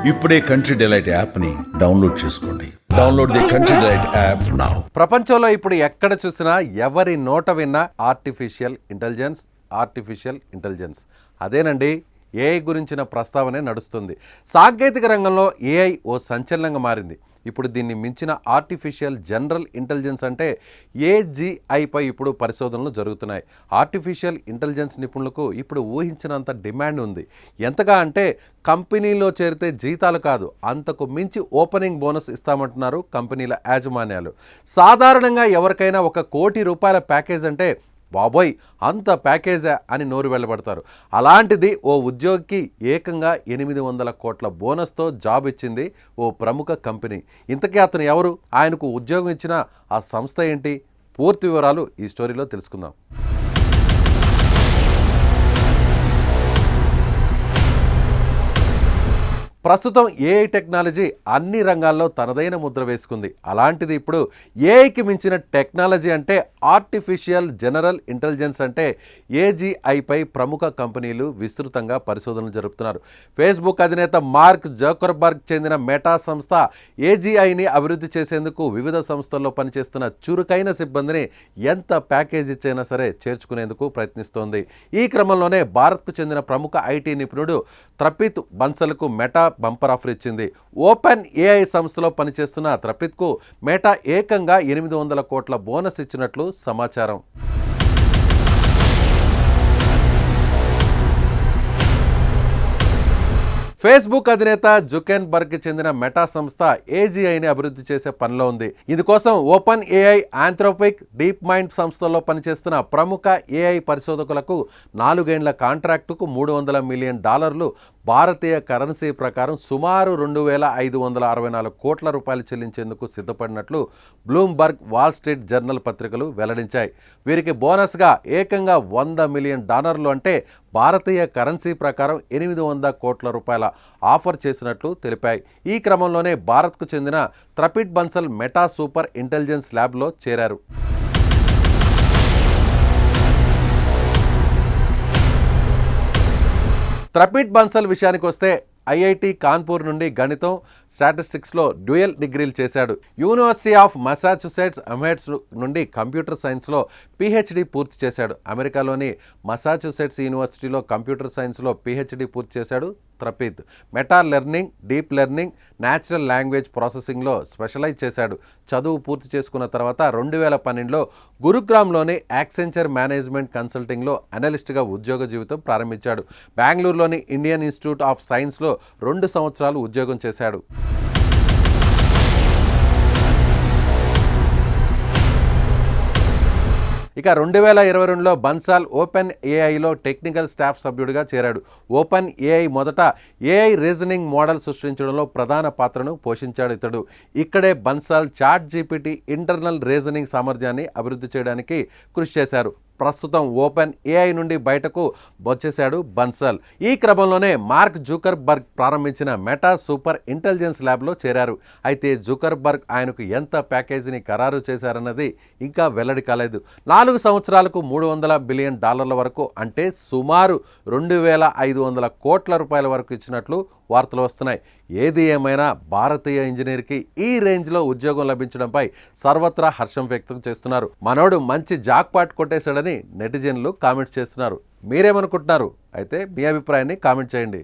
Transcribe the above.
ఇప్పుడే country delight యాప్ని download చేసుకోండి. Download the country delight app now. ప్రపంచంలో ఇప్పుడు ఎక్కడ చూసినా ఎవరి నోట విన్నా ఆర్టిఫిషియల్ ఇంటెలిజెన్స్ అదేనండి ఏఐ గురించిన ప్రస్తావనే నడుస్తుంది. సాంకేతిక రంగంలో ఏఐ ఓ సంచలనంగా మారింది. ఇప్పుడు దీన్ని మించిన ఆర్టిఫిషియల్ జనరల్ ఇంటెలిజెన్స్ అంటే ఏజీఐపై ఇప్పుడు పరిశోధనలు జరుగుతున్నాయి. ఆర్టిఫిషియల్ ఇంటెలిజెన్స్ నిపుణులకు ఇప్పుడు ఊహించినంత డిమాండ్ ఉంది. ఎంతగా అంటే కంపెనీలో చేరితే జీతాలు కాదు, అంతకు మించి ఓపెనింగ్ బోనస్ ఇస్తామంటున్నారు కంపెనీల యాజమాన్యాలు. సాధారణంగా ఎవరికైనా ₹1 కోటి ప్యాకేజ్ అంటే బాబోయ్ అంత ప్యాకేజా అని నోరు వెళ్ళబడతారు. అలాంటిది ఓ ఉద్యోగికి ఏకంగా 800 కోట్ల బోనస్తో జాబ్ ఇచ్చింది ఓ ప్రముఖ కంపెనీ. ఇంతకీ అతను ఎవరు, ఆయనకు ఉద్యోగం ఇచ్చిన ఆ సంస్థ ఏంటి, పూర్తి వివరాలు ఈ స్టోరీలో తెలుసుకుందాం. ప్రస్తుతం ఏఐ టెక్నాలజీ అన్ని రంగాల్లో తనదైన ముద్ర వేసుకుంది. అలాంటిది ఇప్పుడు ఏఐకి మించిన టెక్నాలజీ అంటే ఆర్టిఫిషియల్ జనరల్ ఇంటెలిజెన్స్ అంటే ఏజీఐపై ప్రముఖ కంపెనీలు విస్తృతంగా పరిశోధనలు జరుపుతున్నారు. ఫేస్బుక్ అధినేత మార్క్ జకర్బర్గ్ చెందిన మెటా సంస్థ ఏజీఐని అభివృద్ధి చేసేందుకు వివిధ సంస్థల్లో పనిచేస్తున్న చురుకైన సిబ్బందిని ఎంత ప్యాకేజ్ ఇచ్చైనా సరే చేర్చుకునేందుకు ప్రయత్నిస్తోంది. ఈ క్రమంలోనే భారత్కు చెందిన ప్రముఖ ఐటీ నిపుణుడు త్రపిత్ బన్సల్కు మెటా బంపర్ ఆఫర్ ఇచ్చింది. ఓపెన్ ఏఐ సంస్థలో పనిచేస్తున్న త్రపిత్కు మెటా ఏకంగా 800 కోట్ల బోనస్ ఇచ్చినట్లు సమాచారం. ఫేస్బుక్ అధినేత జుకెన్బర్గ్ చెందిన మెటా సంస్థ ఏజీఐని అభివృద్ధి చేసే పనిలో ఉంది. ఇందుకోసం open AI, Anthropic, deep mind సంస్థల్లో పనిచేస్తున్న ప్రముఖ ఏఐ పరిశోధకులకు 4 ఏళ్ల కాంట్రాక్టుకు $300 మిలియన్ భారతీయ కరెన్సీ ప్రకారం సుమారు $2,564 కోట్ల చెల్లించేందుకు సిద్ధపడినట్లు బ్లూంబర్గ్, వాల్ స్ట్రీట్ జర్నల్ పత్రికలు వెల్లడించాయి. వీరికి బోనస్గా ఏకంగా $100 మిలియన్ అంటే భారతీయ కరెన్సీ ప్రకారం $800 కోట్ల ఆఫర్ చేసినట్లు తెలిపాయి. ఈ క్రమంలోనే భారత్కు చెందిన త్రపిట్ బన్సల్ మెటా సూపర్ ఇంటెలిజెన్స్ ల్యాబ్లో చేరారు. త్రపిట్ బన్సల్ విషయానికి వస్తే ఐఐటి కాన్పూర్ నుండి గణితం, స్టాటిస్టిక్స్లో డ్యూయల్ డిగ్రీలు చేశాడు. యూనివర్సిటీ ఆఫ్ మసాచుసెట్స్ అమెట్స్ నుండి కంప్యూటర్ సైన్స్లో పిహెచ్డి పూర్తి చేశాడు. అమెరికాలోని మసాచుసెట్స్ యూనివర్సిటీలో కంప్యూటర్ సైన్స్లో పిహెచ్డి పూర్తి చేశాడు త్రపిత్. Meta learning, deep learning, natural language ప్రాసెసింగ్లో స్పెషలైజ్ చేశాడు. చదువు పూర్తి చేసుకున్న తర్వాత 2012లో గురుగ్రామ్లోని యాక్సెంచర్ మేనేజ్మెంట్ కన్సల్టింగ్లో అనలిస్ట్గా ఉద్యోగ జీవితం ప్రారంభించాడు. బెంగళూరులోని ఇండియన్ ఇన్స్టిట్యూట్ ఆఫ్ సైన్స్లో 2 సంవత్సరాలు ఉద్యోగం చేశాడు. ఇక 2022లో బన్సాల్ ఓపెన్ ఏఐలో టెక్నికల్ స్టాఫ్ సభ్యుడిగా చేరాడు. ఓపెన్ ఏఐ మొదట ఏఐ రీజనింగ్ మోడల్ సృష్టించడంలో ప్రధాన పాత్రను పోషించాడు ఇతడు. ఇక్కడే Bansal ChatGPT internal reasoning సామర్థ్యాన్ని అభివృద్ధి చేయడానికి కృషి చేశారు. ప్రస్తుతం ఓపెన్ ఏఐ నుండి బయటకు వచ్చేశాడు బన్సల్. ఈ క్రమంలోనే మార్క్ జుకర్బర్గ్ ప్రారంభించిన మెటా సూపర్ ఇంటెలిజెన్స్ ల్యాబ్లో చేరారు. అయితే జుకర్బర్గ్ ఆయనకు ఎంత ప్యాకేజీని ఖరారు చేశారన్నది ఇంకా వెల్లడి కాలేదు. 4 సంవత్సరాలకు $300 బిలియన్ వరకు అంటే సుమారు $2,500 కోట్ల వరకు ఇచ్చినట్లు వార్తలు వస్తున్నాయి. ఏది ఏమైనా భారతీయ ఇంజనీర్కి ఈ రేంజ్లో ఉద్యోగం లభించడంపై సర్వత్రా హర్షం వ్యక్తం చేస్తున్నారు. మనోడు మంచి జాక్పాట్ కొట్టేశాడని నెటిజన్లు కామెంట్స్ చేస్తున్నారు. మీరేమనుకుంటున్నారు? అయితే మీ అభిప్రాయాన్ని కామెంట్ చేయండి.